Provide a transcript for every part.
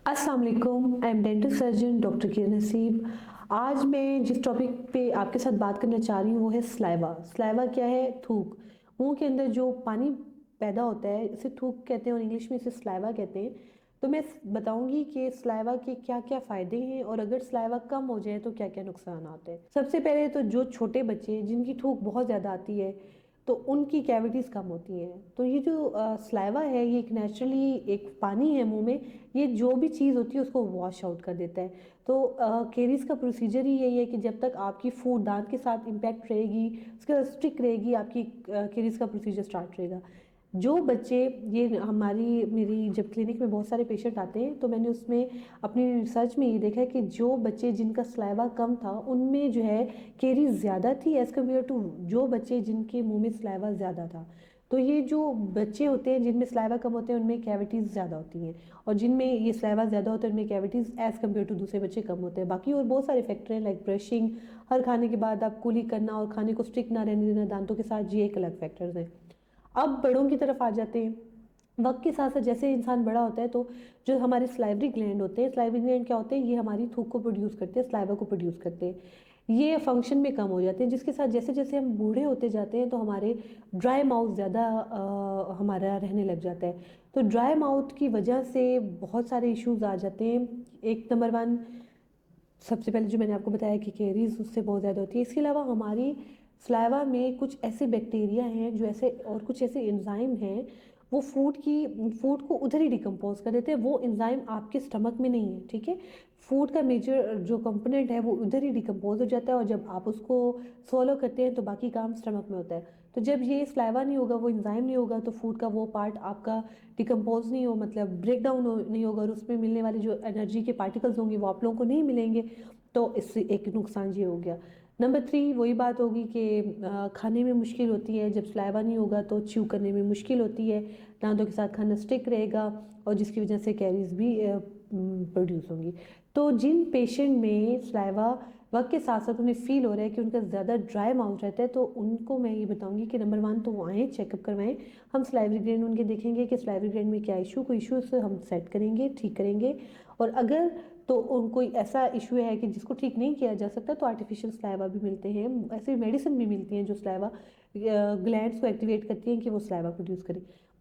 अस्सलाम वालेकुम, I am dental surgeon doctor Kiran Naseeb. आज मैं जिस टॉपिक पे आपके साथ बात करना चाह रही हूँ वो है स्लाइवा। स्लाइवा क्या है? थूक। मुंह के अंदर जो पानी पैदा होता है इसे थूक कहते हैं और इंग्लिश में इसे स्लाइवा कहते हैं। तो मैं बताऊंगी कि स्लाइवा के क्या क्या फ़ायदे हैं और अगर स्लाइवा कम हो जाए तो क्या क्या नुकसान आते हैं। सबसे पहले तो जो छोटे बच्चे हैं जिनकी थूक बहुत ज़्यादा आती है तो उनकी कैविटीज़ कम होती हैं। तो ये जो स्लाइवा है ये एक नेचुरली एक पानी है मुंह में, ये जो भी चीज़ होती है उसको वॉश आउट कर देता है। तो केरीज का प्रोसीजर ही यही है कि जब तक आपकी फूड दांत के साथ इम्पैक्ट रहेगी, उसके बाद स्टिक रहेगी, आपकी केरीज का प्रोसीजर स्टार्ट रहेगा। जो बच्चे, ये हमारी मेरी जब क्लिनिक में बहुत सारे पेशेंट आते हैं तो मैंने उसमें अपनी रिसर्च में ये देखा है कि जो बच्चे जिनका स्लाइवा कम था उनमें जो है केरीज ज़्यादा थी एज़ कम्पेयर टू जो बच्चे जिनके मुंह में स्लाइवा ज़्यादा था। तो ये जो बच्चे होते हैं जिनमें स्लाइवा कम होते हैं उनमें कैविटीज़ ज़्यादा होती हैं, और जिनमें ये स्लाइवा ज़्यादा होता है उनमें कैविटीज़ एज़ कम्पेयर टू दूसरे बच्चे कम होते हैं। बाकी और बहुत सारे फैक्टर हैं लाइक ब्रशिंग, हर खाने के बाद आप कुली करना और खाने को स्टिक ना रहने देना दांतों के साथ, ये एक अलग फैक्टर्स हैं। अब बड़ों की तरफ आ जाते हैं। वक्त के साथ साथ जैसे इंसान बड़ा होता है तो जो हमारे स्लाइवरी ग्लैंड होते हैं, स्लाइवरी ग्लैंड क्या होते हैं? ये हमारी थूक को प्रोड्यूस करते हैं, स्लाइवा को प्रोड्यूस करते हैं। ये फंक्शन में कम हो जाते हैं, जिसके साथ जैसे जैसे हम बूढ़े होते जाते हैं तो हमारे ड्राई माउथ ज़्यादा हमारा रहने लग जाता है। तो ड्राई माउथ की वजह से बहुत सारे इश्यूज आ जाते हैं। एक नंबर वन, सबसे पहले जो मैंने आपको बताया कि कैरीज उससे बहुत ज़्यादा होती है। इसके अलावा हमारी स्लाइवा में कुछ ऐसे बैक्टीरिया हैं जो ऐसे, और कुछ ऐसे एंजाइम हैं वो फूड को उधर ही डिकम्पोज कर देते हैं। वो एंजाइम आपके स्टमक में नहीं है, ठीक है। फूड का मेजर जो कंपोनेंट है वो उधर ही डिकम्पोज हो जाता है और जब आप उसको swallow करते हैं तो बाकी काम स्टमक में होता है। तो जब ये स्लाइवा नहीं होगा, वो एंजाइम नहीं होगा, तो फूड का वो पार्ट आपका डिकम्पोज नहीं हो, मतलब ब्रेक डाउन नहीं होगा, और उसमें मिलने वाली जो एनर्जी के पार्टिकल्स होंगे वो आप लोगों को नहीं मिलेंगे। तो इससे एक नुकसान ये हो गया। नंबर थ्री, वही बात होगी कि खाने में मुश्किल होती है। जब स्लाइवा नहीं होगा तो च्यू करने में मुश्किल होती है, दांतों के साथ खाना स्टिक रहेगा और जिसकी वजह से कैरीज भी प्रोड्यूस होंगी। तो जिन पेशेंट में स्लाइवा वक्त के साथ साथ उन्हें फील हो रहा है कि उनका ज़्यादा ड्राई माउथ रहता है तो उनको मैं ये बताऊंगी कि नंबर वन तो वो आएँ, चेकअप करवाएं। हम स्लाइवरी ग्लैंड उनके देखेंगे कि स्लाइवरी ग्लैंड में क्या इशू, कोई इशू से हम सेट करेंगे, ठीक करेंगे। और अगर तो कोई ऐसा इशू है कि जिसको ठीक नहीं किया जा सकता तो आर्टिफिशियल स्लाइवा भी मिलते हैं, ऐसी मेडिसिन भी मिलती हैं जो स्लाइवा ग्लैंड्स को एक्टिवेट करती हैं कि वो स्लाइवा प्रोड्यूस करें।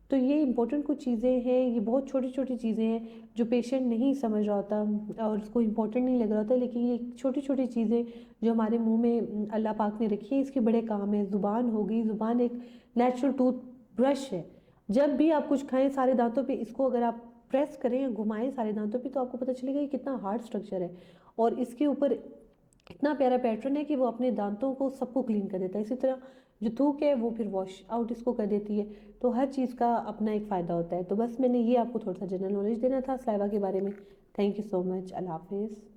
तो ये इंपॉर्टेंट कुछ चीज़ें हैं, ये बहुत छोटी छोटी चीज़ें हैं जो पेशेंट नहीं समझ रहा होता और उसको इम्पोर्टेंट नहीं लग रहा होता, लेकिन ये छोटी छोटी चीज़ें जो हमारे मुंह में अल्लाह पाक ने रखी है इसके बड़े काम है। ज़ुबान हो गई, ज़ुबान एक नेचुरल टूथ ब्रश है। जब भी आप कुछ खाएं सारे दांतों पे इसको अगर आप प्रेस करें या घुमाएं सारे दांतों पे तो आपको पता चलेगा कि कितना हार्ड स्ट्रक्चर है और इसके ऊपर इतना प्यारा पैटर्न है कि वो अपने दांतों को सबको क्लीन कर देता है। इसी तरह जो थूक है वो फिर वॉश आउट इसको कर देती है। तो हर चीज़ का अपना एक फ़ायदा होता है। तो बस मैंने ये आपको थोड़ा सा जनरल नॉलेज देना था स्लाइवा के बारे में। Thank you so much. अल्लाह हाफिज़।